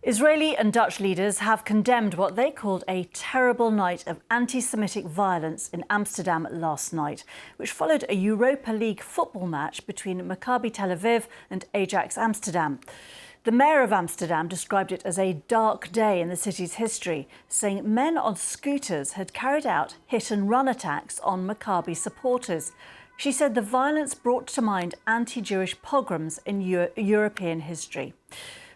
Israeli and Dutch leaders have condemned what they called a terrible night of anti-Semitic violence in Amsterdam last night, which followed a Europa League football match between Maccabi Tel Aviv and Ajax Amsterdam. The mayor of Amsterdam described it as a dark day in the city's history, saying men on scooters had carried out hit-and-run attacks on Maccabi supporters. She said the violence brought to mind anti-Jewish pogroms in European history.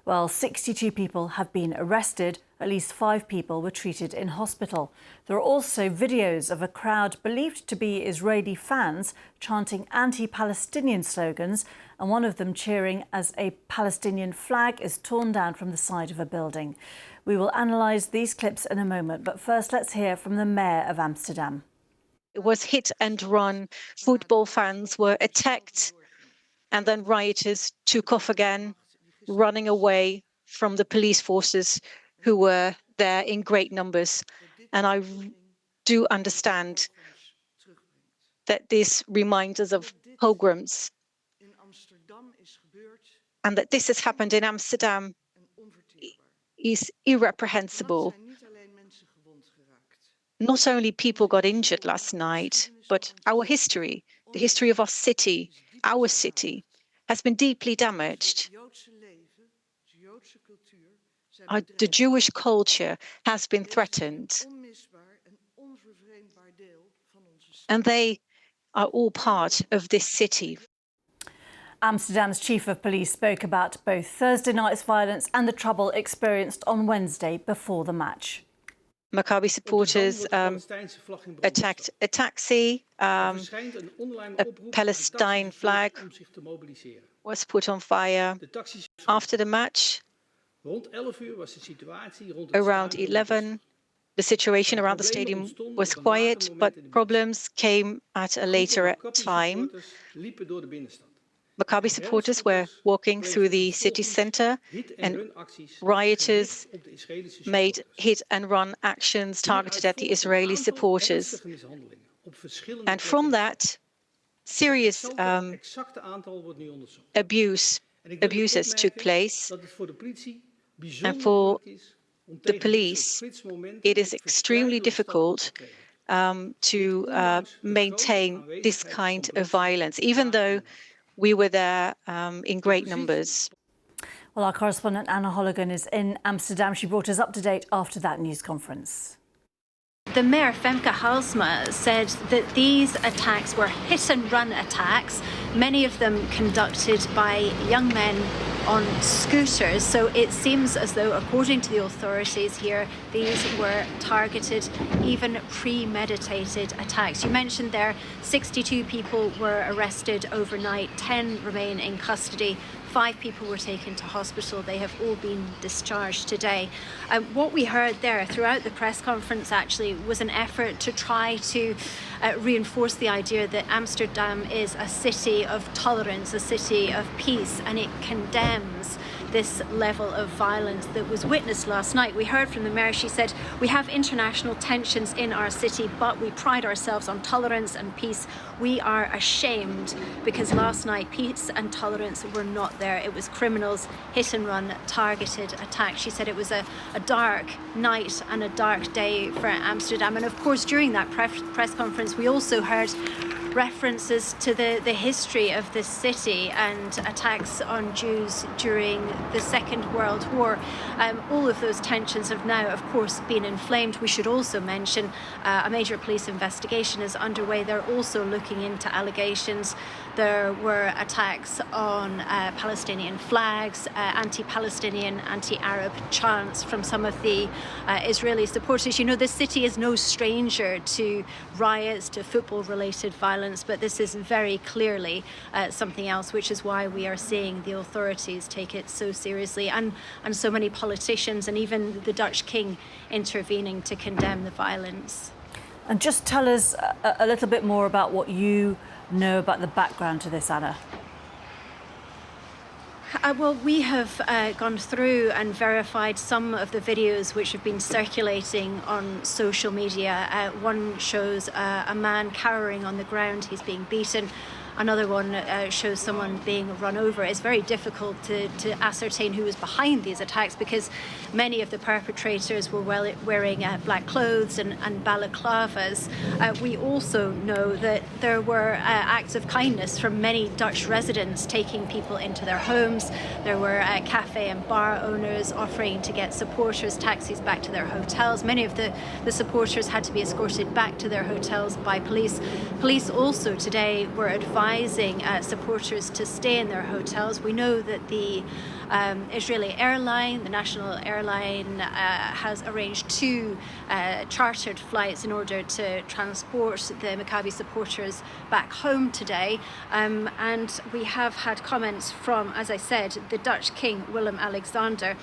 Well, 62 people have been arrested. At least 5 people were treated in hospital. There are also videos of a crowd believed to be Israeli fans chanting anti-Palestinian slogans, and one of them cheering as a Palestinian flag is torn down from the side of a building. We will analyse these clips in a moment, but first let's hear from the mayor of Amsterdam. It was hit and run. Football fans were attacked, and then rioters took off again, running away from the police forces who were there in great numbers. And I do understand that this reminds us of pogroms, and that this has happened in Amsterdam is irreprehensible. Not only people got injured last night, but our history, the history of our city, has been deeply damaged. The Jewish culture has been threatened, and they are all part of this city. Amsterdam's chief of police spoke about both Thursday night's violence and the trouble experienced on Wednesday before the match. Maccabi supporters attacked a taxi. A Palestine flag was put on fire. After the match, around 11, the situation around the stadium was quiet, but problems came at a later time. Maccabi supporters were walking through the city center, and rioters made hit-and-run actions targeted at the Israeli supporters. And from that, serious abuses took place. And for the police, it is extremely difficult to maintain this kind of violence, even though we were there in great numbers. Well, our correspondent Anna Holligan is in Amsterdam. She brought us up to date after that news conference. The mayor, Femke Halsema, said that these attacks were hit-and-run attacks, many of them conducted by young men on scooters. So it seems as though, according to the authorities here, these were targeted, even premeditated attacks. You mentioned there 62 people were arrested overnight, 10 remain in custody. 5 people were taken to hospital. They have all been discharged today. What we heard there throughout the press conference actually was an effort to try to reinforce the idea that Amsterdam is a city of tolerance, a city of peace, and it condemns this level of violence that was witnessed last night. We heard from the mayor. She said, "We have international tensions in our city, but we pride ourselves on tolerance and peace. We are ashamed because last night peace and tolerance were not there. It was criminals, hit and run, targeted attacks." She said it was a dark night and a dark day for Amsterdam. And of course, during that press conference, we also heard references to the history of this city and attacks on Jews during the Second World War. All of those tensions have now, of course, been inflamed. We should also mention a major police investigation is underway. They're also looking into allegations. There were attacks on Palestinian flags, anti-Palestinian, anti-Arab chants from some of the Israeli supporters. You know, this city is no stranger to riots, to football-related violence, but this is very clearly something else, which is why we are seeing the authorities take it so seriously, and so many politicians and even the Dutch king intervening to condemn the violence. And just tell us a little bit more about what you know about the background to this, Anna. Well, we have gone through and verified some of the videos which have been circulating on social media. One shows a man cowering on the ground. He's being beaten. Another one shows someone being run over. It's very difficult to ascertain who was behind these attacks because many of the perpetrators were wearing black clothes and balaclavas. We also know that there were acts of kindness from many Dutch residents taking people into their homes. There were cafe and bar owners offering to get supporters taxis back to their hotels. Many of the supporters had to be escorted back to their hotels by police. Police also today were advising supporters to stay in their hotels. We know that the Israeli airline, the national airline, has arranged 2 chartered flights in order to transport the Maccabi supporters back home today. And we have had comments from, as I said, the Dutch King Willem-Alexander.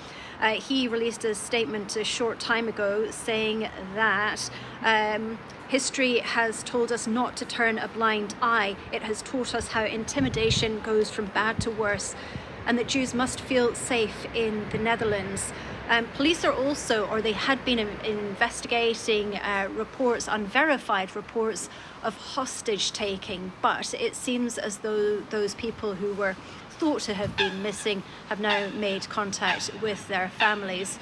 He released a statement a short time ago saying that history has told us not to turn a blind eye. It has taught us how intimidation goes from bad to worse, and that Jews must feel safe in the Netherlands. Police are also, or they had been investigating reports, unverified reports of hostage taking, but it seems as though those people who were thought to have been missing have now made contact with their families.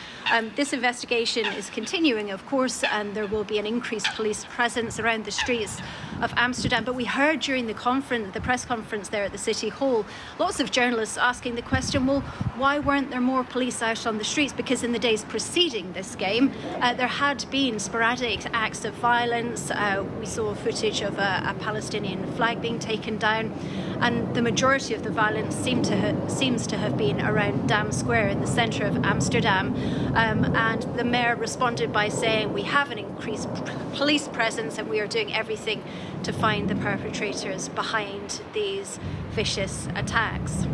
This investigation is continuing, of course, and there will be an increased police presence around the streets of Amsterdam. But we heard during the press conference there at the City Hall, lots of journalists asking the question, well, why weren't there more police out on the streets? Because in the days preceding this game, there had been sporadic acts of violence. We saw footage of a Palestinian flag being taken down, and the majority of the violence seems to have been around Dam Square in the centre of Amsterdam. And the mayor responded by saying, we have an increased police presence and we are doing everything to find the perpetrators behind these vicious attacks.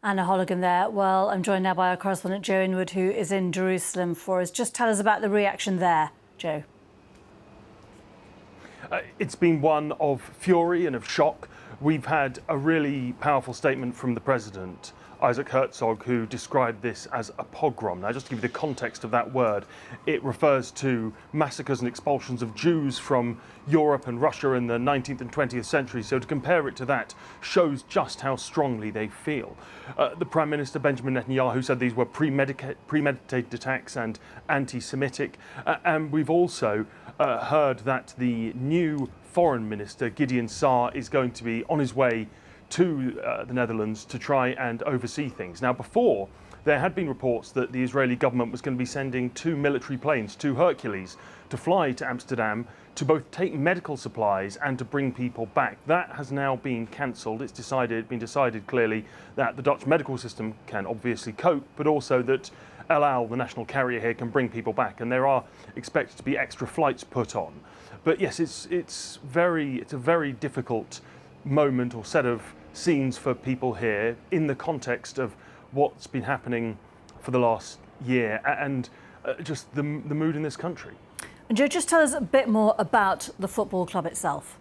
Anna Holligan there. Well, I'm joined now by our correspondent Joe Inwood, who is in Jerusalem for us. Just tell us about the reaction there, Joe. It's been one of fury and of shock. We've had a really powerful statement from the President, Isaac Herzog, who described this as a pogrom. Now, just to give you the context of that word, it refers to massacres and expulsions of Jews from Europe and Russia in the 19th and 20th century. So to compare it to that shows just how strongly they feel. The Prime Minister, Benjamin Netanyahu, said these were premeditated attacks and anti-Semitic. And we've also heard that the new Foreign Minister, Gideon Saar, is going to be on his way to the Netherlands to try and oversee things. Now, before, there had been reports that the Israeli government was going to be sending 2 military planes, 2 Hercules, to fly to Amsterdam to both take medical supplies and to bring people back. That has now been cancelled. It's been decided clearly that the Dutch medical system can obviously cope, but also that El Al, the national carrier here, can bring people back, and there are expected to be extra flights put on. But yes, it's a very difficult moment or set of scenes for people here in the context of what's been happening for the last year and just the mood in this country. And Joe, just tell us a bit more about the football club itself.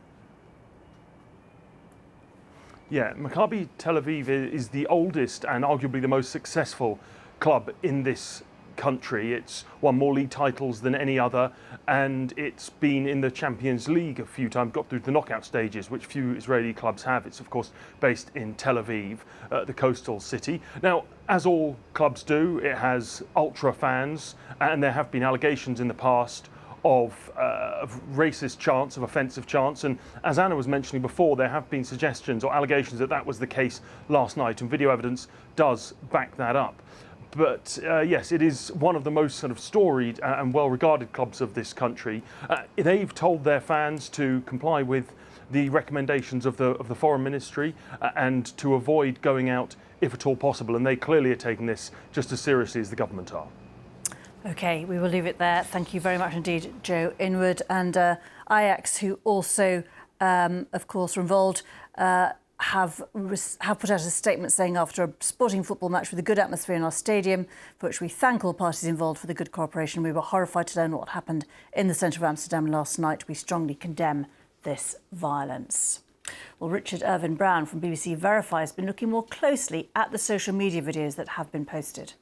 Yeah, Maccabi Tel Aviv is the oldest and arguably the most successful club in this country. It's won more league titles than any other, and it's been in the Champions League a few times, got through the knockout stages, which few Israeli clubs have. It's of course based in Tel Aviv, the coastal city. Now, as all clubs do, it has ultra fans, and there have been allegations in the past of racist chants, of offensive chants, and as Anna was mentioning before, there have been suggestions or allegations that that was the case last night, and video evidence does back that up. But yes, it is one of the most sort of storied and well-regarded clubs of this country. They've told their fans to comply with the recommendations of the Foreign Ministry and to avoid going out if at all possible. And they clearly are taking this just as seriously as the government are. OK, we will leave it there. Thank you very much indeed, Joe Inwood. And Ajax, who also, of course, are involved, have put out a statement saying after a sporting football match with a good atmosphere in our stadium, for which we thank all parties involved for the good cooperation, we were horrified to learn what happened in the centre of Amsterdam last night. We strongly condemn this violence. Well, Richard Irvin Brown from BBC Verify has been looking more closely at the social media videos that have been posted.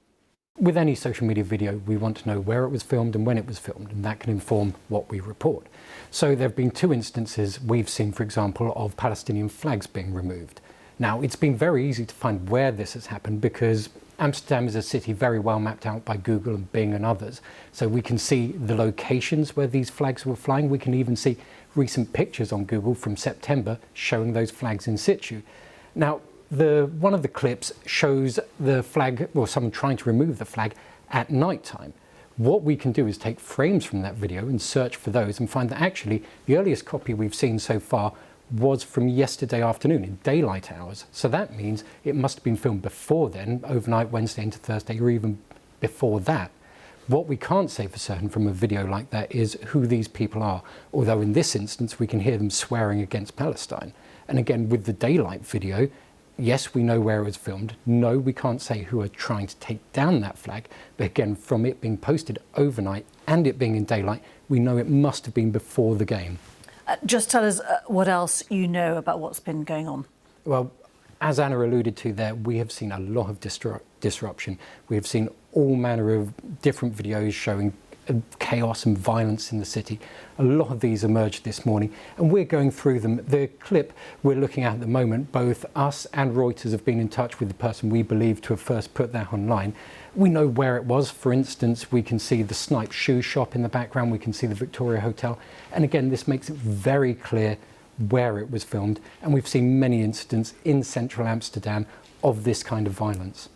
With any social media video, we want to know where it was filmed and when it was filmed, and that can inform what we report. So there have been 2 instances we've seen, for example, of Palestinian flags being removed. Now, it's been very easy to find where this has happened because Amsterdam is a city very well mapped out by Google and Bing and others. So we can see the locations where these flags were flying. We can even see recent pictures on Google from September showing those flags in situ. Now, one of the clips shows the flag, or someone trying to remove the flag at night time. What we can do is take frames from that video and search for those and find that actually the earliest copy we've seen so far was from yesterday afternoon in daylight hours. So that means it must have been filmed before then, overnight, Wednesday into Thursday, or even before that. What we can't say for certain from a video like that is who these people are, although in this instance we can hear them swearing against Palestine. And again, with the daylight video, yes, we know where it was filmed. No, we can't say who are trying to take down that flag. But again, from it being posted overnight and it being in daylight, we know it must have been before the game. Just tell us what else you know about what's been going on. Well, as Anna alluded to there, we have seen a lot of disruption. We have seen all manner of different videos showing chaos and violence in the city. A lot of these emerged this morning and we're going through them. The clip we're looking at the moment, both us and Reuters have been in touch with the person we believe to have first put that online. We know where it was. For instance, we can see the Snipe shoe shop in the background, we can see the Victoria Hotel, and again this makes it very clear where it was filmed, and we've seen many incidents in central Amsterdam of this kind of violence.